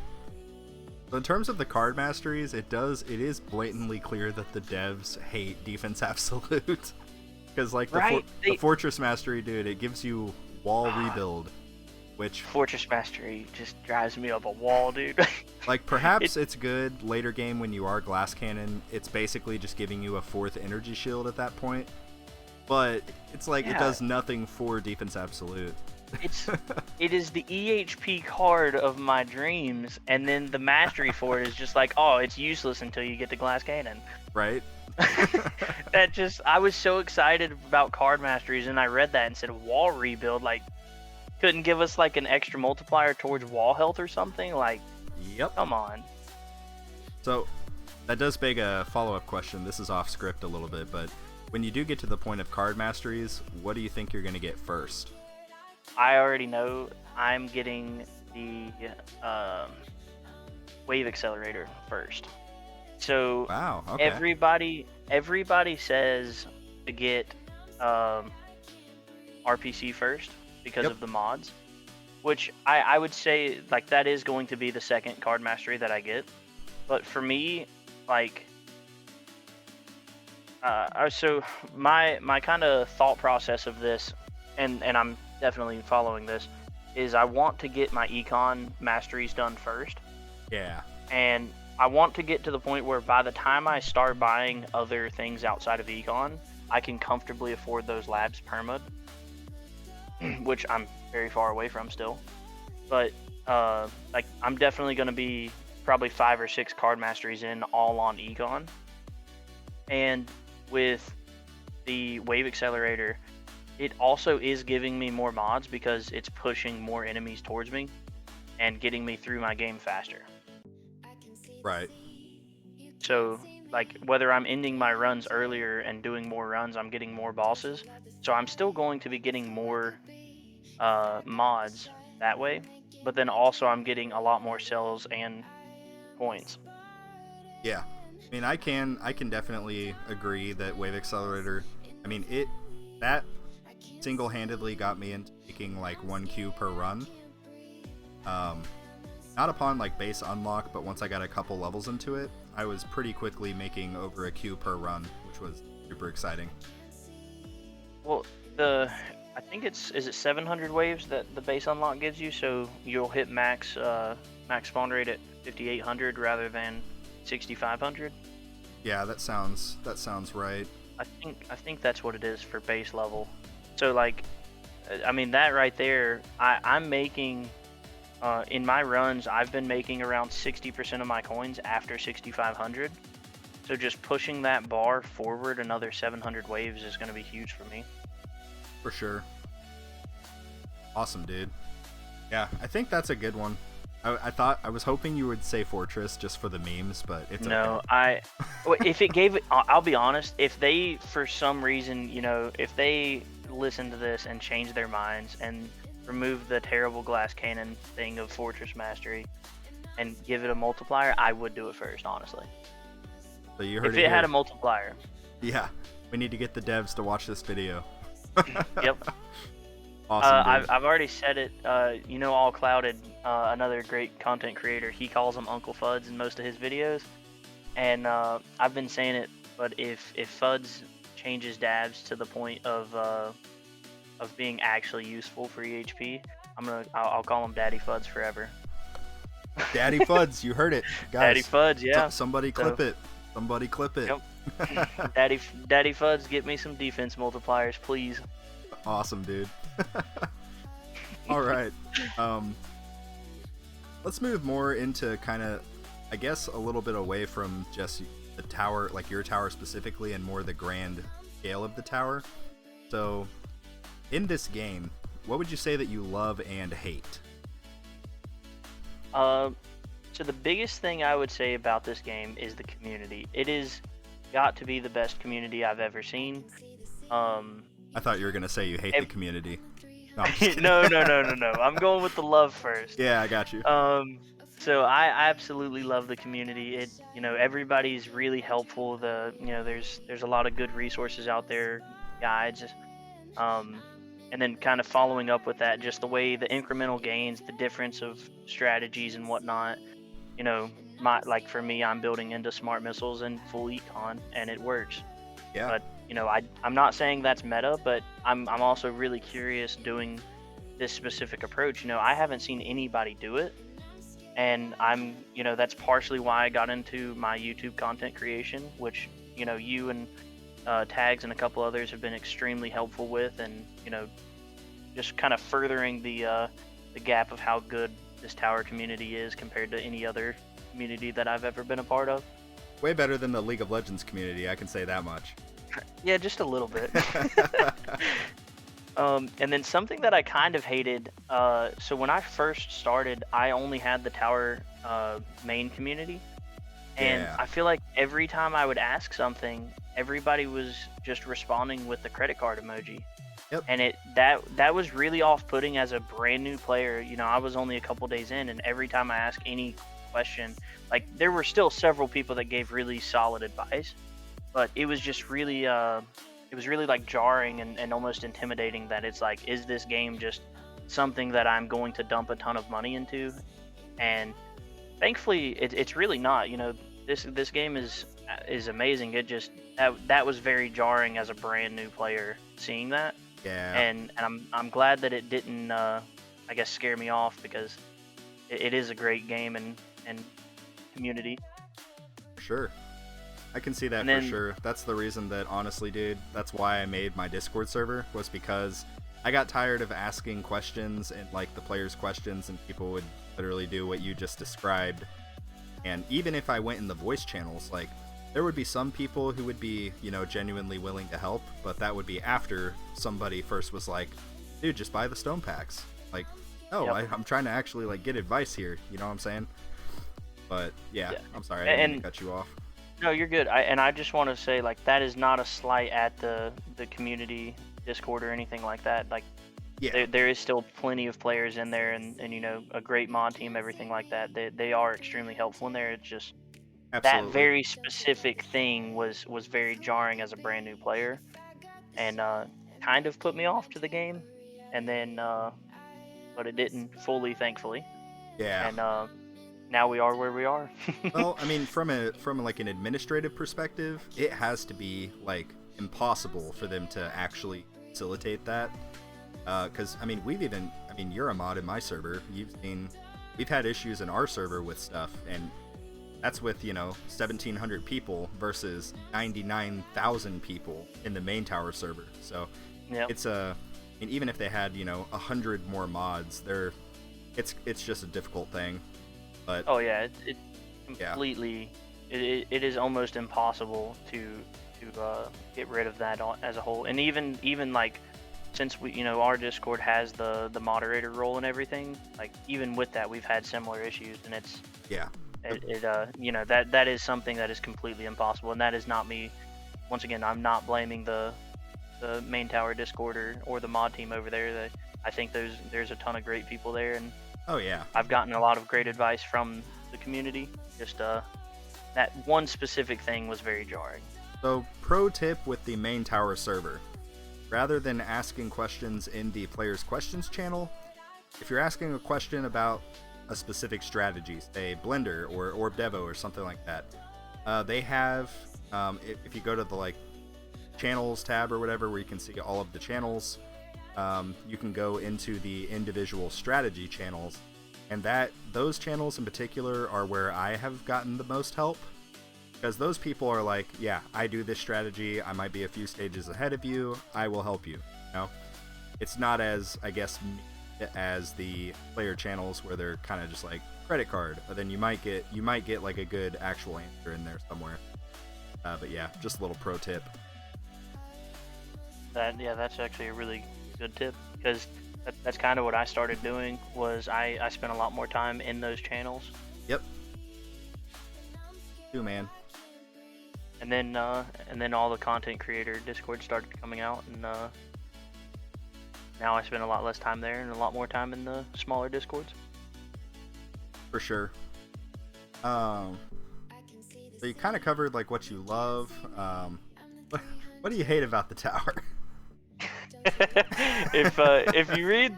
In terms of the card masteries, it is blatantly clear that the devs hate defense absolute. Because like the fortress mastery, dude, it gives you wall rebuild, which fortress mastery just drives me up a wall, dude. Like perhaps it's good later game when you are glass cannon. It's basically just giving you a 4th energy shield at that point. But it's like it does nothing for defense absolute. It is the EHP card of my dreams, and then the mastery for it is just like, oh, it's useless until you get the glass cannon. Right. I was so excited about card masteries, and I read that and said wall rebuild, like, couldn't give us like an extra multiplier towards wall health or something? Like, Yep. come on. So that does beg a follow-up question. This is off script a little bit, but when you do get to the point of card masteries, what do you think you're going to get first? I already know I'm getting the wave accelerator first. So Wow, okay. everybody says to get RPC first because Yep. of the mods, which I would say like that is going to be the second card mastery that I get. But for me, like, so my kind of thought process of this, and I'm definitely following this, is I want to get my econ masteries done first, Yeah. and I want to get to the point where by the time I start buying other things outside of econ, I can comfortably afford those labs permad, which I'm very far away from still. But like I'm definitely going to be probably 5 or 6 card masteries in, all on econ. And with the wave accelerator, it also is giving me more mods because it's pushing more enemies towards me and getting me through my game faster. Right. So like whether I'm ending my runs earlier and doing more runs, I'm getting more bosses. So I'm still going to be getting more mods that way, but then also I'm getting a lot more cells and coins. Yeah. I mean, I can definitely agree that Wave Accelerator, I mean, that single-handedly got me into making like 1 Q per run. Not upon like base unlock, but once I got a couple levels into it, I was pretty quickly making over a Q per run, which was super exciting. Well, I think is it 700 waves that the base unlock gives you, so you'll hit max spawn rate at 5800 rather than 6500. Yeah, that sounds right. I think that's what it is for base level. So like, I mean that right there, I'm making in my runs I've been making around 60% of my coins after 6500. So just pushing that bar forward another 700 waves is going to be huge for me. For sure. Awesome, dude. Yeah, I think that's a good one. I was hoping you would say Fortress just for the memes, but it's no. okay. If it gave it, I'll be honest. If they, for some reason, if they listen to this and change their minds and remove the terrible glass cannon thing of Fortress Mastery and give it a multiplier, I would do it first, honestly. So you heard if it had a multiplier. Yeah, we need to get the devs to watch this video. Yep. Awesome. I've already said it. All clouded. Another great content creator. He calls him Uncle Fuds in most of his videos, and I've been saying it. But if Fuds changes dabs to the point of being actually useful for EHP, I'll call him Daddy Fuds forever. Daddy Fuds, you heard it, guys. Daddy Fuds, yeah. Somebody clip it. Somebody clip it. Yep. Daddy Fuds, get me some defense multipliers, please. Awesome, dude. All right. Let's move more into kind of, I guess, a little bit away from just the tower, like your tower specifically, and more the grand scale of the tower. So, in this game, what would you say that you love and hate? So the biggest thing I would say about this game is the community. It is got to be the best community I've ever seen. I thought you were gonna say you hate the community. No, I'm just kidding. No. I'm going with the love first. Yeah, I got you. So I absolutely love the community. Everybody's really helpful. There's a lot of good resources out there, guides. And then kind of following up with that, just the way the incremental gains, the difference of strategies and whatnot. Like for me, I'm building into smart missiles and full econ, and it works. Yeah. But I'm not saying that's meta, but I'm also really curious doing this specific approach. I haven't seen anybody do it, and that's partially why I got into my YouTube content creation, which you and Tags and a couple others have been extremely helpful with, and just kind of furthering the gap of how good this tower community is compared to any other community that I've ever been a part of. Way better than the League of Legends community, I can say that much. Yeah, just a little bit. And then something that I kind of hated. So when I first started, I only had the tower main community, and Yeah. I feel like every time I would ask something, everybody was just responding with the credit card emoji, Yep. and that was really off-putting as a brand new player. I was only a couple days in, and every time I asked any question, like there were still several people that gave really solid advice, but it was just really it was really like jarring and almost intimidating that it's like, is this game just something that I'm going to dump a ton of money into? And thankfully it's really not. This game is amazing. It just that was very jarring as a brand new player seeing that. Yeah. And I'm glad that it didn't I guess scare me off, because it is a great game and community. Sure. I can see that And for then sure. That's the reason that, honestly, dude, that's why I made my Discord server, was because I got tired of asking questions and, like, the players' questions, and people would literally do what you just described. And even if I went in the voice channels, like, there would be some people who would be, genuinely willing to help, but that would be after somebody first was like, dude, just buy the stone packs. Like, no, Yep. I'm trying to actually, like, get advice here, you know what I'm saying? But, yeah, Yeah. I'm sorry, I didn't mean And to cut you off. no, you're good. I just want to say, like, that is not a slight at the community Discord or anything like that. Like, Yeah, there is still plenty of players in there, and a great mod team, everything like that. They are extremely helpful in there. It's just that absolutely. very specific thing was very jarring as a brand new player, and kind of put me off to the game. And then but it didn't fully, thankfully. Yeah. And now we are where we are. Well, I mean, from like an administrative perspective, it has to be like impossible for them to actually facilitate that. Because I mean, you're a mod in my server. We've had issues in our server with stuff, and that's with 1,700 people versus 99,000 people in the main tower server. So Yep. it's and even if they had 100 more mods, it's just a difficult thing. But Oh yeah, it yeah, completely. It is almost impossible to get rid of that as a whole. And even like, since our Discord has the moderator role and everything, like even with that we've had similar issues, and yeah, that is something that is completely impossible. And that is not me. Once again, I'm not blaming the main tower Discord or the mod team over there. That I think there's a ton of great people there, and oh yeah. I've gotten a lot of great advice from the community. Just that one specific thing was very jarring. So, pro tip with the main tower server: rather than asking questions in the players' questions channel, if you're asking a question about a specific strategy, say Blender or Orb Devo or something like that, they have, if you go to the like channels tab or whatever, where you can see all of the channels, you can go into the individual strategy channels, and those channels in particular are where I have gotten the most help, because those people are like, yeah, I do this strategy, I might be a few stages ahead of you, I will help you. It's not as, I guess, as the player channels where they're kind of just like credit card, but then you might get like a good actual answer in there somewhere. But yeah, just a little pro tip. That's actually a really good tip, because that's kind of what I started doing. Was I spent a lot more time in those channels. Yep. Too, man. And then all the content creator Discord started coming out, and now I spend a lot less time there and a lot more time in the smaller Discords. For sure. So you kind of covered like what you love. What do you hate about the tower? If you read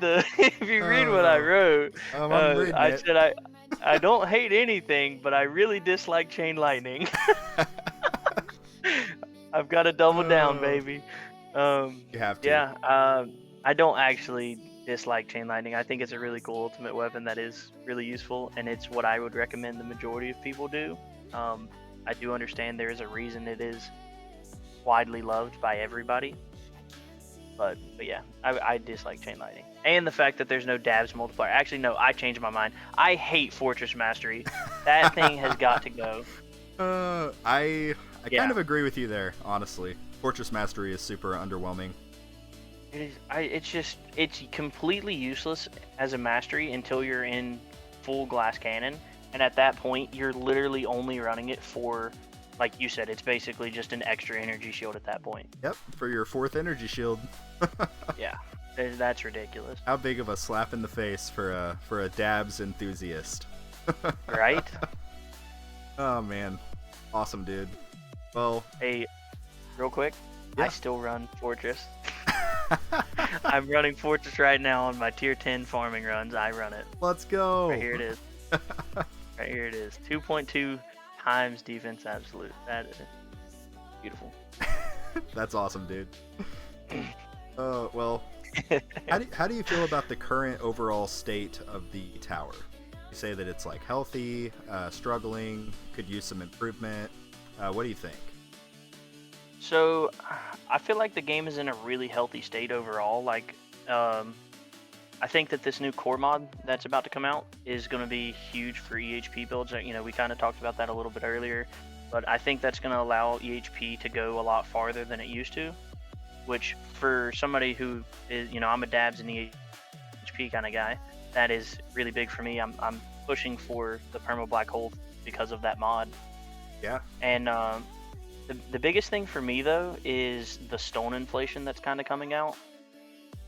what I wrote, I'm reading I it. said I don't hate anything, but I really dislike chain lightning. I've got to double down, baby. You have to. Yeah, I don't actually dislike chain lightning. I think it's a really cool ultimate weapon that is really useful, and it's what I would recommend the majority of people do. I do understand there is a reason it is widely loved by everybody, but yeah, I dislike chain lightning, and the fact that there's no dabs multiplier. Actually, no, I changed my mind. I hate Fortress Mastery. That thing has got to go. I kind of agree with you there, honestly. Fortress Mastery is super underwhelming. It's completely useless as a mastery until you're in full glass cannon, and at that point you're literally only running it for, like you said, it's basically just an extra energy shield at that point. Yep, for your 4th energy shield. Yeah, that's ridiculous. How big of a slap in the face for a dabs enthusiast. Right? Oh man, awesome, dude. Well, Hey, real quick, yeah. I still run Fortress. I'm running Fortress right now on my tier 10 farming runs. I run it. Let's go. Right here it is. Right here it is. 2.2 times defense absolute. That is beautiful. That's awesome, dude. Oh, well, how do you feel about the current overall state of the tower? You say that it's like healthy, struggling, could use some improvement. What do you think? So, I feel like the game is in a really healthy state overall. Like, I think that this new core mod that's about to come out is going to be huge for EHP builds. You know, we kind of talked about that a little bit earlier, but I think that's going to allow EHP to go a lot farther than it used to, which for somebody who is, you know, I'm a dabs and EHP kind of guy, that is really big for me. I'm pushing for the perma black hole because of that mod. Yeah. And the biggest thing for me though is the stone inflation that's kind of coming out,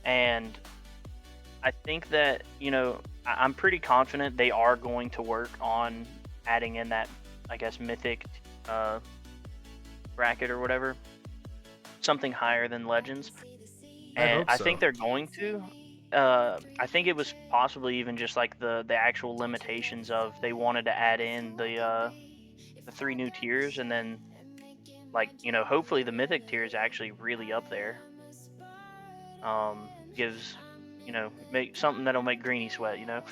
and I think that, you know, I'm pretty confident they are going to work on adding in that, I guess, mythic bracket or whatever, something higher than legends. And I think they're going to. I think it was possibly even just like the actual limitations of they wanted to add in the 3 new tiers, and then, like, you know, hopefully the mythic tier is actually really up there. Gives, you know, make something that'll make Greeny sweat, you know.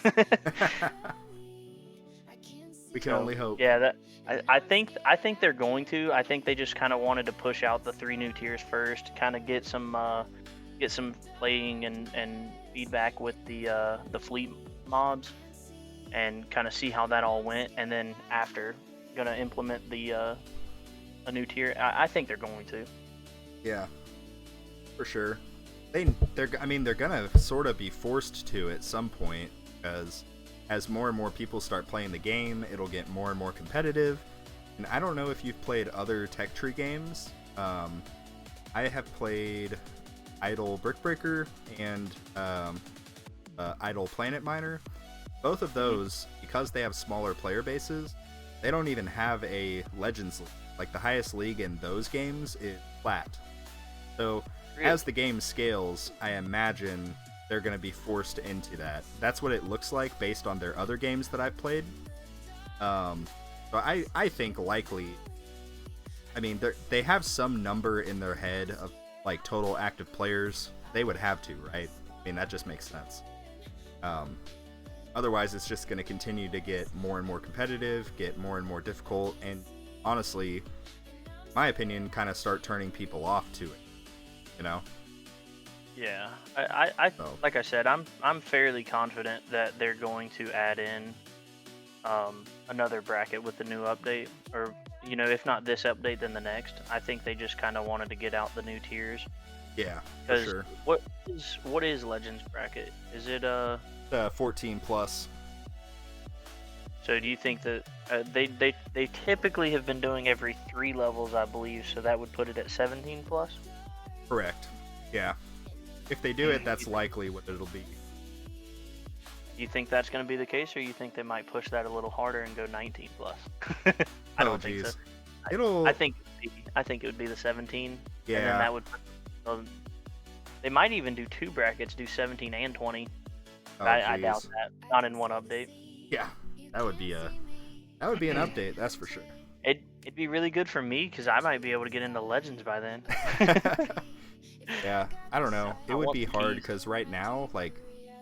We can only hope. Yeah, I think they're going to. I think they just kind of wanted to push out the 3 new tiers first, kind of get some playing and feedback with the fleet mobs, and kind of see how that all went, and then after gonna implement a new tier. I think they're going to. Yeah, for sure. They're gonna sort of be forced to at some point, because as more and more people start playing the game, it'll get more and more competitive. And I don't know if you've played other Tech Tree games. I have played Idle Brickbreaker and Idle Planet Miner. Both of those, because they have smaller player bases, they don't even have a Legends League. Like, the highest league in those games is flat. So as the game scales, I imagine they're going to be forced into that. That's what it looks like based on their other games that I've played. So I think likely, I mean, they have some number in their head of like total active players. They would have to, right? I mean, that just makes sense. Otherwise, it's just going to continue to get more and more competitive, get more and more difficult, and honestly, my opinion, kind of start turning people off to it. You know? Yeah, I like I said, I'm fairly confident that they're going to add in another bracket with the new update, or, you know, if not this update, then the next. I think they just kind of wanted to get out the new tiers. Yeah, for sure. What is Legends bracket? Is it 14 plus? So do you think that they typically have been doing every 3 levels, I believe, so that would put it at 17 plus? Correct. Yeah. If they do it, that's likely what it'll be. You think that's going to be the case, or you think they might push that a little harder and go 19 plus? I don't think so. I think it would be the 17. Yeah. And then that would. They might even do 2 brackets, do 17 and 20. Oh, I doubt that. Not in one update. Yeah, that would be an update. That's for sure. It'd be really good for me, because I might be able to get into Legends by then. Yeah, I don't know. It would be hard, because right now, like,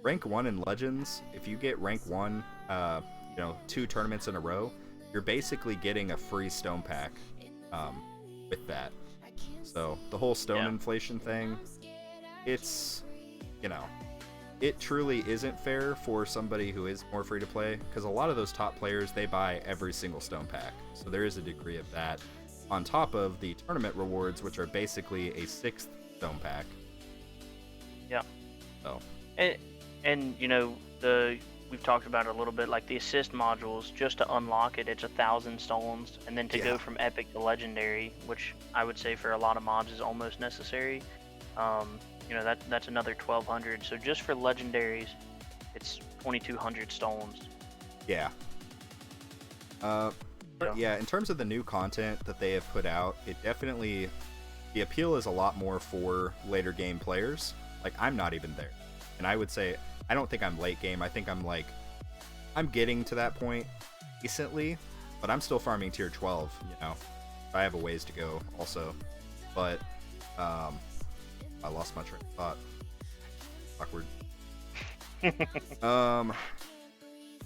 rank 1 in Legends, if you get rank 1, 2 tournaments in a row, you're basically getting a free stone pack with that. So the whole stone inflation thing, it's, you know, it truly isn't fair for somebody who is more free to play, because a lot of those top players, they buy every single stone pack. So there is a degree of that, on top of the tournament rewards, which are basically a 6th stone pack. So And you know, we've talked about it a little bit, like the assist modules, just to unlock it, it's 1,000 stones, and then to go yeah, from epic to legendary, which I would say for a lot of mods is almost necessary. You know, that's another 1,200. So just for legendaries, it's 2,200 stones. yeah. Uh, but So yeah, in terms of the new content that they have put out, it definitely, the appeal is a lot more for later game players. Like, I'm not even there. And I would say, I don't think I'm late game. I think I'm getting to that point decently, but I'm still farming tier 12, you know. I have a ways to go also. But, I lost my train of thought. Awkward.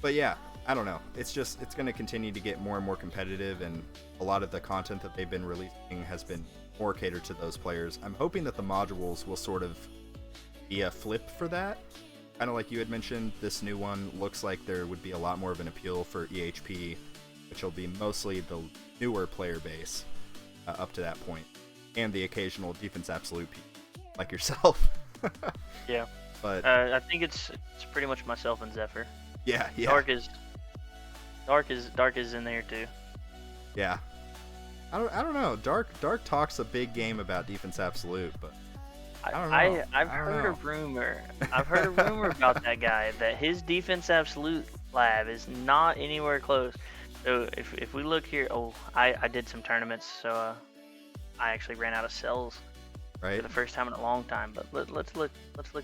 But yeah, I don't know. It's going to continue to get more and more competitive, and a lot of the content that they've been releasing has been more catered to those players. I'm hoping that the modules will sort of be a flip for that. Kind of like you had mentioned, this new one looks like there would be a lot more of an appeal for EHP, which will be mostly the newer player base up to that point, and the occasional defense absolute people like yourself. yeah, But I think it's pretty much myself and Zephyr. yeah, Dark is in there too. yeah. I don't know. Dark talks a big game about defense absolute, but I don't know. I've heard a rumor. I've heard a rumor about that guy that his defense absolute lab is not anywhere close. So if we look here, I did some tournaments, so I actually ran out of cells Right? for the first time in a long time. But let's look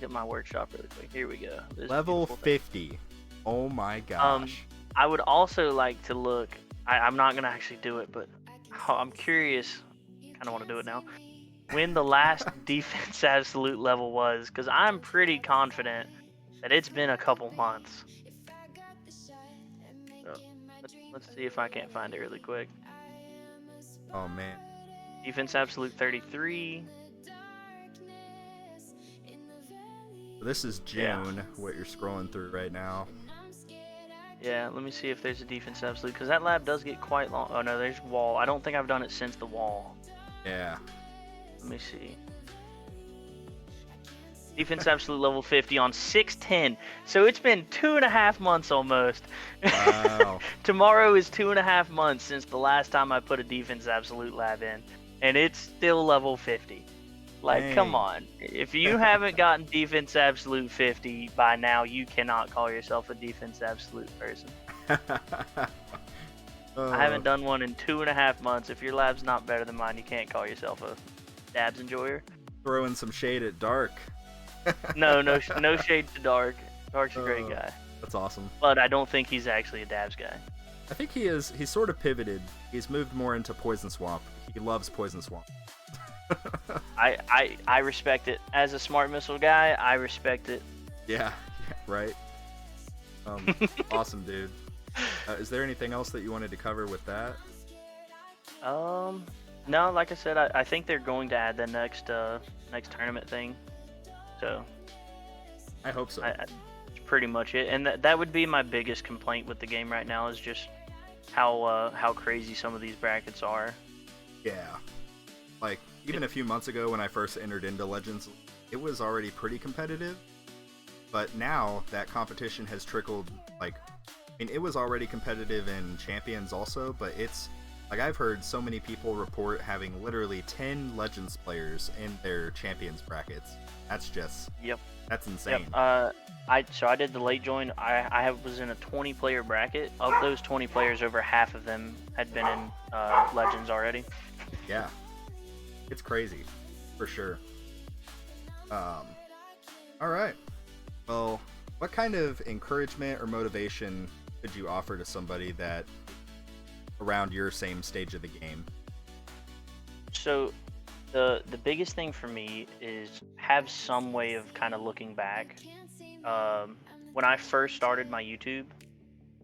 at my workshop really quick. Here we go. This Level beautiful thing. 50. Oh my gosh. I would also like to look. I'm not gonna actually do it, but I'm curious. Kind of want to do it now. When the last defense absolute level was, because I'm pretty confident that it's been a couple months. So let's see if I can't find it really quick. Oh man. Defense absolute 33. This is June, what you're scrolling through right now. Yeah, let me see if there's a defense absolute, because that lab does get quite long. Oh no, there's wall. I don't think I've done it since the wall. Yeah. Let me see. Defense absolute level 50 on 610. So it's been 2.5 months almost. Wow. Tomorrow is 2.5 months since the last time I put a defense absolute lab in, and it's still level 50. Like, Dang. come on. If you haven't gotten defense absolute 50 by now, you cannot call yourself a defense absolute person. I haven't done one in 2.5 months. If your lab's not better than mine, you can't call yourself a dabs enjoyer. Throwing some shade at Dark. No shade to Dark. Dark's a great guy. That's awesome. But I don't think he's actually a dabs guy. I think he is. He's sort of pivoted. He's moved more into Poison Swamp. He loves Poison Swamp. I respect it. As a smart missile guy, I respect it. Yeah, right. Awesome, dude. Is there anything else that you wanted to cover with that? No, like I said, I think they're going to add the next tournament thing. So I hope so. That's pretty much it. And that would be my biggest complaint with the game right now, is just how crazy some of these brackets are. Yeah. Like, even a few months ago when I first entered into Legends, it was already pretty competitive. But now that competition has trickled, like, I mean, it was already competitive in Champions also, but it's, like, I've heard so many people report having literally 10 Legends players in their Champions brackets. That's just, Yep. That's insane. Yep. I did the late join. I was in a 20-player bracket. Of those 20 players, over half of them had been in Legends already. Yeah. It's crazy, for sure. Alright. Well, what kind of encouragement or motivation could you offer to somebody that around your same stage of the game? So the biggest thing for me is have some way of kind of looking back. When I first started my YouTube,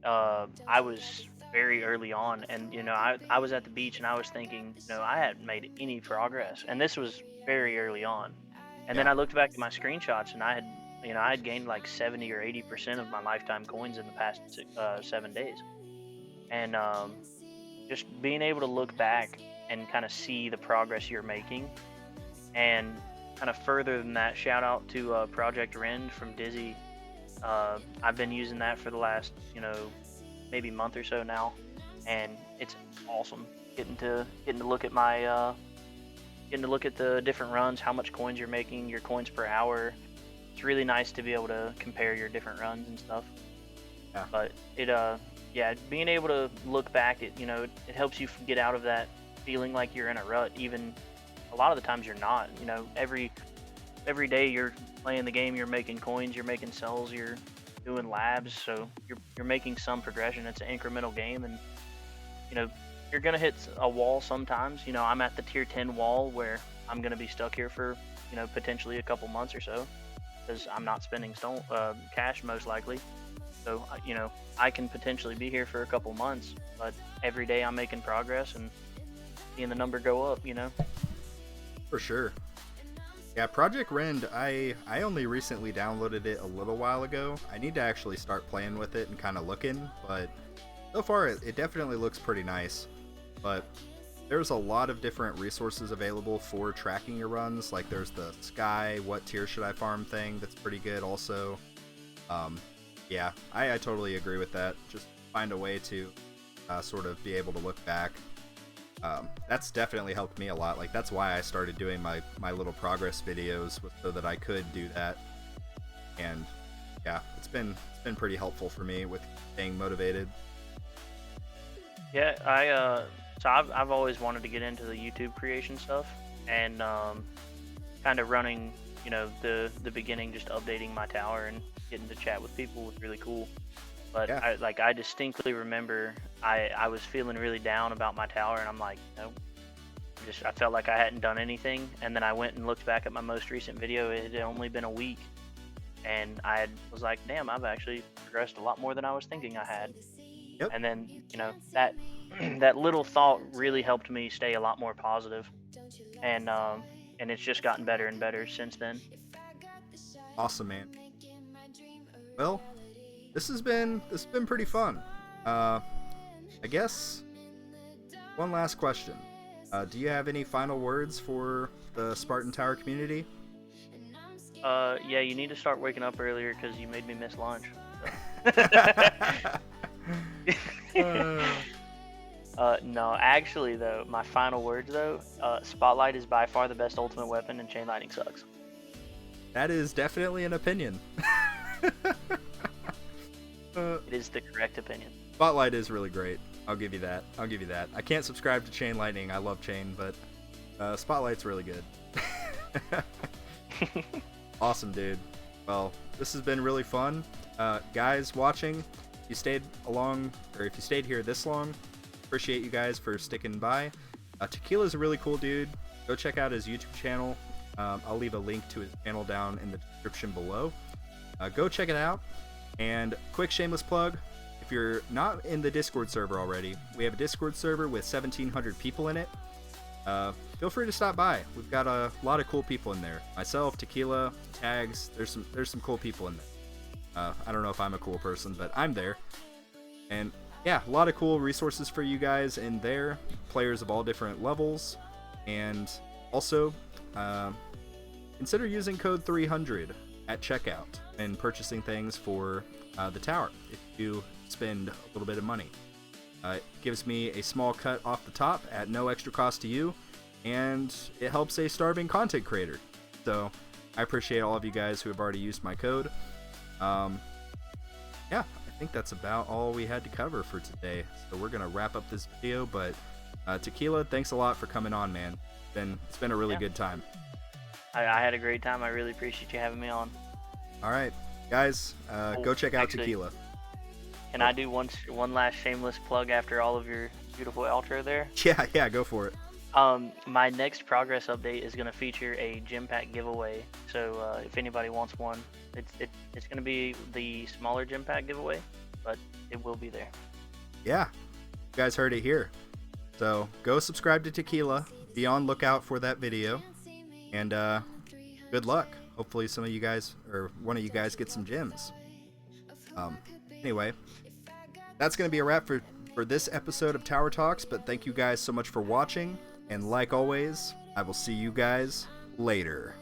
I was very early on, and I was at the beach and I was thinking, I hadn't made any progress, and this was very early on. And then I looked back at my screenshots, and I had gained like 70 or 80% of my lifetime coins in the past 7 days. And just being able to look back and kind of see the progress you're making, and kind of further than that, shout out to Project Rend from Dizzy. I've been using that for the last, maybe month or so now, and it's awesome. Getting to look at my getting to look at the different runs, how much coins you're making, your coins per hour. It's really nice to be able to compare your different runs and stuff. Yeah. But yeah, being able to look back at, it helps you get out of that feeling like you're in a rut. Even a lot of the times you're not. Every day you're playing the game, you're making coins, you're making cells, you're doing labs, so you're making some progression. It's an incremental game, and you're gonna hit a wall sometimes. I'm at the tier 10 wall where I'm gonna be stuck here for potentially a couple months or so, because I'm not spending cash most likely. So I can potentially be here for a couple months, but every day I'm making progress and seeing the number go up. For sure. Yeah, Project Rend, I only recently downloaded it a little while ago. I need to actually start playing with it and kind of looking, but so far it definitely looks pretty nice. But there's a lot of different resources available for tracking your runs. Like there's the Sky, what tier should I farm thing, that's pretty good also. Yeah, I totally agree with that. Just find a way to sort of be able to look back. That's definitely helped me a lot. Like that's why I started doing my little progress videos, so that I could do that. And yeah, it's been pretty helpful for me with staying motivated. Yeah, so I've always wanted to get into the YouTube creation stuff, and kind of running, the beginning, just updating my tower and getting to chat with people was really cool. But Yeah. I distinctly remember I was feeling really down about my tower, and I'm like, I felt like I hadn't done anything. And then I went and looked back at my most recent video. It had only been a week, and I was like, damn, I've actually progressed a lot more than I was thinking I had. Yep. And then that that little thought really helped me stay a lot more positive, and it's just gotten better and better since then. Awesome, man. Well, this has been pretty fun. I guess one last question. Do you have any final words for the Spartan Tower community? Yeah, you need to start waking up earlier because you made me miss lunch. No, actually though, my final words though, Spotlight is by far the best ultimate weapon, and chain lightning sucks. That is definitely an opinion. It is the correct opinion. Spotlight is really great. I'll give you that. I can't subscribe to Chain Lightning. I love Chain, but Spotlight's really good. Awesome, dude. Well, this has been really fun. Guys watching, if you stayed here this long, appreciate you guys for sticking by. Tequila's a really cool dude. Go check out his YouTube channel. I'll leave a link to his channel down in the description below. Go check it out. And quick shameless plug, if you're not in the Discord server already, we have a Discord server with 1,700 people in it. Feel free to stop by. We've got a lot of cool people in there. Myself, Tequila, Tags, there's some cool people in there. I don't know if I'm a cool person, but I'm there. And yeah, a lot of cool resources for you guys in there, players of all different levels. And also, consider using code 300 at checkout and purchasing things for the tower if you spend a little bit of money. It gives me a small cut off the top at no extra cost to you, and it helps a starving content creator. So I appreciate all of you guys who have already used my code. Yeah, I think that's about all we had to cover for today. So we're gonna wrap up this video, but Tequila, thanks a lot for coming on, man. It's been a really good time. I had a great time. I really appreciate you having me on. All right, guys, go check out actually, Tequila. Can I do one last shameless plug after all of your beautiful outro there? Yeah, go for it. My next progress update is going to feature a gym pack giveaway. So if anybody wants one, it's going to be the smaller gym pack giveaway, but it will be there. Yeah, you guys heard it here. So go subscribe to Tequila. Be on lookout for that video, and good luck. Hopefully some of you guys, or one of you guys, get some gems. Anyway, that's going to be a wrap for this episode of Tower Talks, but thank you guys so much for watching, and like always, I will see you guys later.